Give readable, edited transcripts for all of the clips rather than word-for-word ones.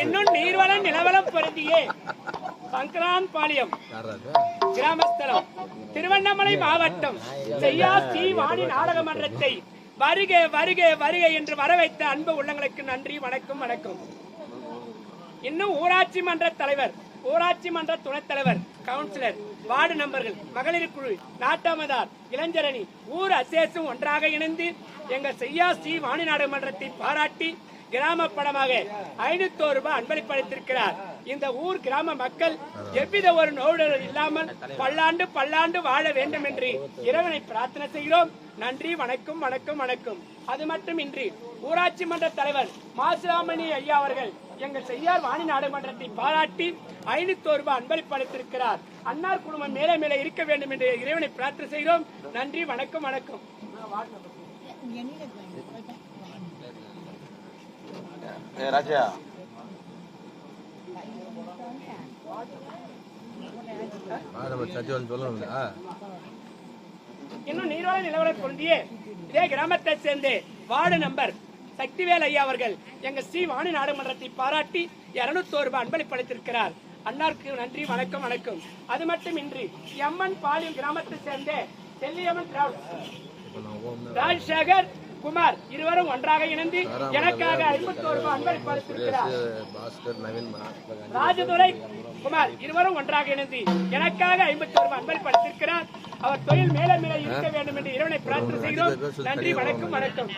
இன்னும் நீர்வளம் நிலவளம் பொருந்தியே சங்கரான் பாளையம் கிராமஸ்தலம் திருவண்ணாமலை மாவட்டம் செய்யா ஸ்ரீ வாணி நாடக மன்றத்தை வருக வருக வருக என்று வரவைத்த அன்பு உள்ளங்களுக்கு நன்றி. வணக்கம் வணக்கம். இன்னும் ஊராட்சி மன்ற தலைவர், ஊராட்சி மன்ற துணைத் தலைவர், கவுன்சிலர், வார்டு நம்பர்கள், மகளிர் குழு, நாட்டாமதார், இளைஞரணி, ஊர் அசேசும் ஒன்றாக இணைந்து எங்கள் செய்யா ஸ்ரீ வாணி நாடக மன்றத்தை பாராட்டி கிராம படமாக 501 ரூபாய் அன்பளிப்பளித்திருக்கிறார். இந்த ஊர் கிராம மக்கள் எவ்வித ஒரு நோயுடன் இல்லாமல் பல்லாண்டு பல்லாண்டு வாழ வேண்டும் என்று இறைவனை பிரார்த்தனை செய்கிறோம். நன்றி. வணக்கம் வணக்கம் வணக்கம். அது மட்டுமின்றி ஊராட்சி மன்ற தலைவர் மாசிராமணி ஐயா அவர்கள் எங்கள் செய்யார் வாணி நாடக மன்றத்தை பாராட்டி 501 ரூபாய் அன்பளிப்பளித்திருக்கிறார். அன்னார் குடும்பம் மேலே மேலே இருக்க வேண்டும் என்று இறைவனை பிரார்த்தனை செய்கிறோம். நன்றி. வணக்கம் வணக்கம். ராஜா இன்னும் நீர்வள நிலவரம் பொருந்திய இதே கிராமத்தை சேர்ந்த வார்டு நம்பர் சக்திவேல் ஐயா அவர்கள் எங்க ஸ்ரீ வாணி நாடகமன்றத்தை பாராட்டி 201 ரூபாய் அன்பளிப்பளித்திருக்கிறார். அன்னாருக்கு நன்றி. வணக்கம் வணக்கம். அது மட்டுமின்றி எம்மன் பாளையம் கிராமத்தை சேர்ந்த செல்லியம்மன் ராஜசேகர் குமார் இருவரும் ஒன்றாக இணைந்து எனக்காக 51 ரூபாய் அன்பளிப்பளித்திருக்கிறார். ராஜதுரை குமார் இருவரும் ஒன்றாக இணைந்து எனக்காக 51 ரூபாய் அன்பளிப்பளித்திருக்கிறார். அவர் தொழில் மேலே மேலே இருக்க வேண்டும் என்று இறைவனை பிரார்த்தனை செய்கிறோம். நன்றி. வணக்கம் வணக்கம்.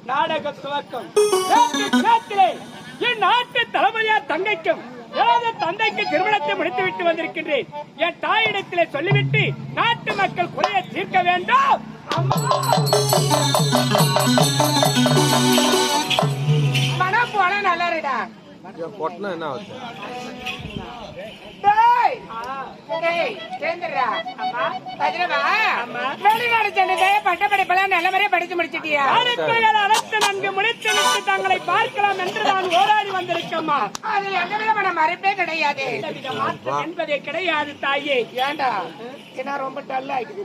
நாடக துவக்கம் என் நாட்டு தலைமையார் தங்கைக்கும் எனது தந்தைக்கு திருமணத்தை முடித்துவிட்டு வந்திருக்கின்றேன். என் தாயிடத்திலே சொல்லிவிட்டு நாட்டு மக்கள் குறையை தீர்க்க வேண்டும். மனம் போல நல்லா இருடா. என்ன வெளிநாடு சென்றது பட்டப்படிப்பெல்லாம் நல்ல முறையா படிச்சு முடிச்சிட்டியா? அனைத்து நன்கு முடித்து தங்களை பார்க்கலாம் என்று நான் ஓராடி வந்திருக்கேம்மா. அதில் எந்த விதமான மறைப்பே கிடையாது என்பதே கிடையாது தாயே. ஏண்டா என்ன ரொம்ப டல் ஆகிட்டு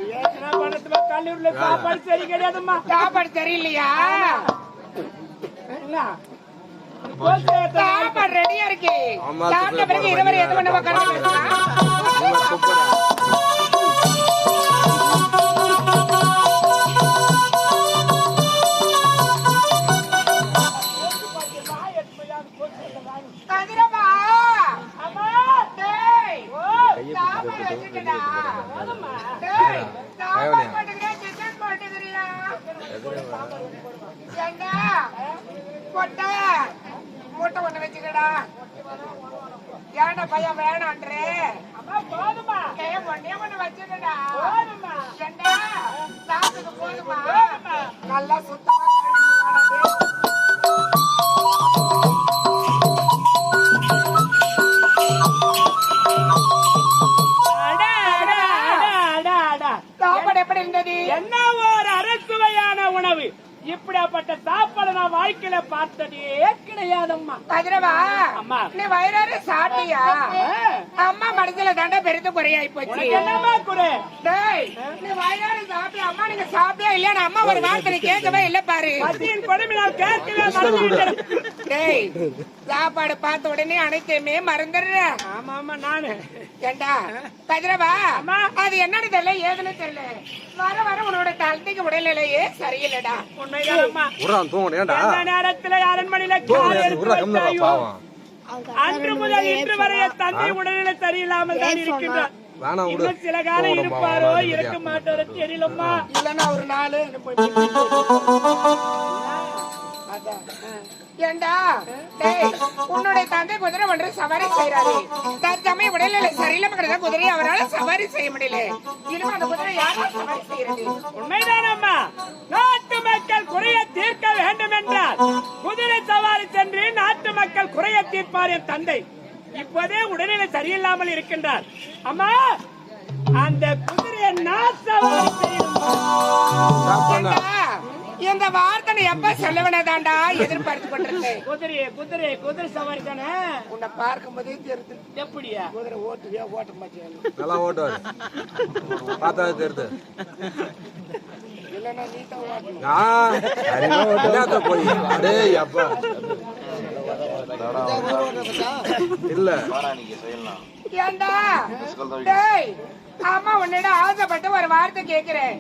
கல்லூரில சாப்பாடு சரி கிடையாதும்மா. சாப்பாடு சரியில்லையா? சாப்பாடு ரெடியா இருக்கு. சாப்பிட்ட பிறகு இருவரை எது பண்ண மூட்டை ஒண்ணு வச்சுக்கடா. ஏன்டா பையன் வேணான்றே? போதுமா ஒன்னே ஒண்ணு வச்சுக்கடா. ஏண்டா சாப்பிட்டு போதுமா? நல்லா சுத்தமா சாப்பாடு எப்படி இருந்தது? என்ன ஒரு அறுசுவையான உணவு. இப்படிப்பட்ட சாப்பாடு நான் வாழ்க்கையில பார்த்ததே கிடையாதம்மா. கதிரவா அம்மா நீ வயிறார சாப்பிட்டியா? அம்மா மனசுல தாண்டா பெருத்து குறையாயி போச்சு. என்னமா குறை? டேய் நீ வயிறார சாப்பிட்டியா? அம்மா நீங்க சாப்பிட்டியா இல்லையா? அம்மா ஒரு வார்த்தை கேட்கவே இல்ல பாரு. பசியின் கொடுமை நான் கேட்கவே மறந்துட்டேன். டேய் சாப்பாடு பார்த்த உடனே அனைத்தையுமே மறந்துடுற. ஆமா ஆமா நானு. ஏண்டா கதிரவா அது என்னன்னு தெரியல ஏதுன்னு தெரியல. வர வர உன்னோட தந்தைக்கு உடல்நிலையே சரியில்லடா. அன்று முதல் இன்று வரைய தந்தை உடல்நிலை சரியில்லாமல் தான் இருக்கின்றார். சில காலம் இருப்பாரோ இருக்க மாட்டாரோ தெரியலம்மா. இல்லன்னா ஒரு நாள் ஏண்டா உன்னுடைய தந்தை குதிரை ஒன்று சவாரி செய்யறாரு. தற்சமயம் உடல்நிலை சரியில்லாம குதிரையை அவரால் சவாரி செய்ய முடியல. இனிமே அந்த குதிரை யாரும் சவாரி செய்யறது? உண்மைதானம்மா. நாட்டு மக்கள் குறையை தீர்க்க வேண்டும் என்றால் குதிரை சவாரி சென்று நாட்டு மக்கள் குறையை தீர்ப்பார் என் தந்தை. இப்போதே உடல்நிலை சரியில்லாமல் இருக்கின்றார். அம்மா அந்த குதிரையை நான் சவாரி செய்யணும். இந்த வார்த்தை எப்ப செல்லவனதாண்டா எதிர்பார்த்து கொண்டிருக்கேன். குதிரை குதிரை குதிரை சவாரி தானே. உன்னை பார்க்கும் போதே தெரியுது. எப்படியா குதிரை ஓட்டுவியா? ஓட்ட மாட்டேன். நல்லா ஓட்டுவாரு பார்த்தா தெரியுது. இல்லன்னா நீட்டா ஓட்டணும். போய் அடே அப்பா இல்ல நீங்க செய்யலாம். ஏண்டா டேய், அம்மா உன்னிடம் ஆசைப்பட்டு ஒரு வார்த்தை கேக்குறேன்,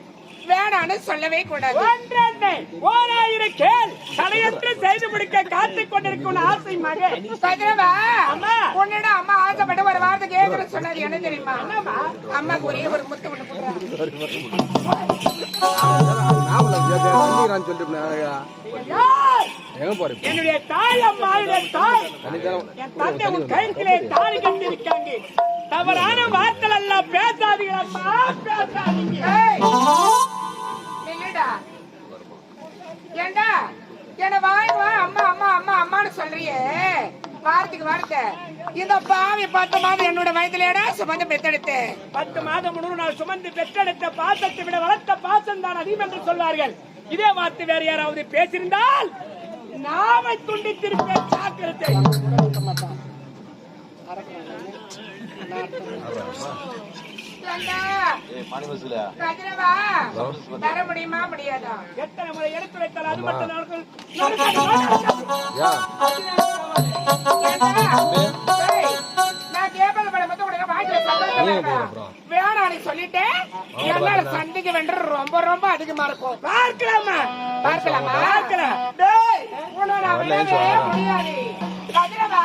வேணான்னு சொல்லவே கூடாது. ஓராயிரம் கேள் தலையற்று செய்து முடிக்க காத்துக் கொண்டிருக்கும் ஆசை மகன் கதிரவா, அம்மா உன்னிடம் அம்மா ஆசைப்பட்டு ஒரு வார்த்தை கேக்குறேன்னு சொன்னது என்ன தெரியுமா? அம்மா ஒரே ஒரு முத்து ஒண்ணு என்னுடைய தாய் அம்மா தாய் என் தந்தை உன் கையிலே தாலி கட்டி இருக்காங்க. தவறான வார்த்தை எல்லாம் பேசாதீங்க அம்மா, பேசாதீங்க. ஏண்டா என்ன வாய் வா அம்மா அம்மா அம்மா அம்மான்னு சொல்றியே, வார்த்தைக்கு வார்த்தை. இந்த பாவி 10 மாதம் என்னோட வயதிலேடா சுமந்து பெற்றெடுத்து 10 மாதம் முழு நான் சுமந்து பெற்றெடுத்த பாசத்தை விட வளர்த்த பாசம் தான் அதிகம் என்று சொல்வார்கள். இதே வார்த்தை வேற யாராவது பேசியிருந்தால் நாவை துண்டித்திருப்பேன், ஜாக்கிரதை. தர முடியுமா முடியாதா? எத்தனை முறை எடுத்துரைத்தால் அது மட்டும் நான் கேட்பது வேணான்னு சொல்லிட்டேன். என்னால சண்டைக்கு வென்று ரொம்ப ரொம்ப அதிகமா இருக்கும். பார்க்கலாமா பார்க்கலாமா பார்க்கலாம். முடியாது கதிரவா.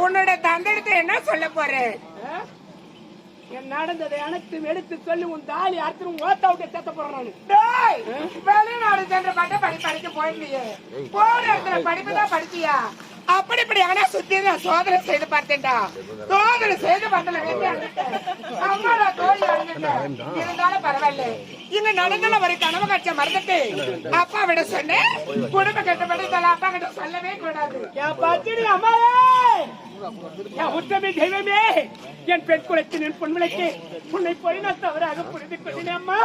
உன்னோட தந்தையிட்ட என்ன சொல்ல போறேன்? நடந்ததை அனைத்தும் எடுத்து சொல்லி உன் தாலி அறுத்து ஓட்ட விட்டு செத்த போறான். வெளிநாடு சென்ற மட்டும் படிக்க போயிருந்தியே, போன இடத்துல படிப்பு தான் படிச்சியா? அப்படி ஆனா சுத்தி நான் சோதனை செய்து பார்த்தேன்டா. சோதனை செய்து பார்த்தல அம்மா தோழி இருந்தாலும் பரவாயில்ல. இங்க நடந்தல ஒரு கனவு காட்சிய மறந்துட்டு அப்பா விட சொன்னேன். குடும்ப கட்டப்பட்டு அப்பா கிட்ட சொல்லவே கூடாது. அம்மாவே என் உத்தமி தெய்வமே, என் பெண் குலத்தின் என் பொன் விளக்கு, உன்னை போய் நான் தவறாக புரிந்து கொண்டேன் அம்மா.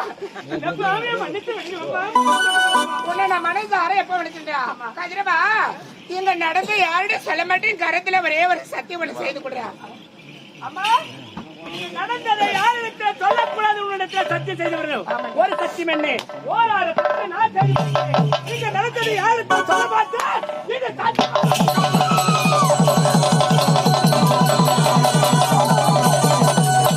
மன்னித்து விடுங்கம்மா. உன்னை நான் மனசார எப்ப விடுச்சுட்டேன் கதிரவா, இங்க நடந்து யாருடைய சொல்ல மாட்டேன், கரத்துல ஒரே ஒரு சத்தியம் ஒண்ணு செய்து கொடுறேன். அம்மா, நடந்ததை யாரிடத்தில் சொல்லக்கூடாது, உன்னிடத்தில் சத்தியம் செய்து விடுறோம். ஒரு சத்தியம் என்ன, ஓராறு சத்தியம் நான் செய்து. நீங்க நடந்ததை யாரிடத்தில் சொல்ல மாட்டேன்.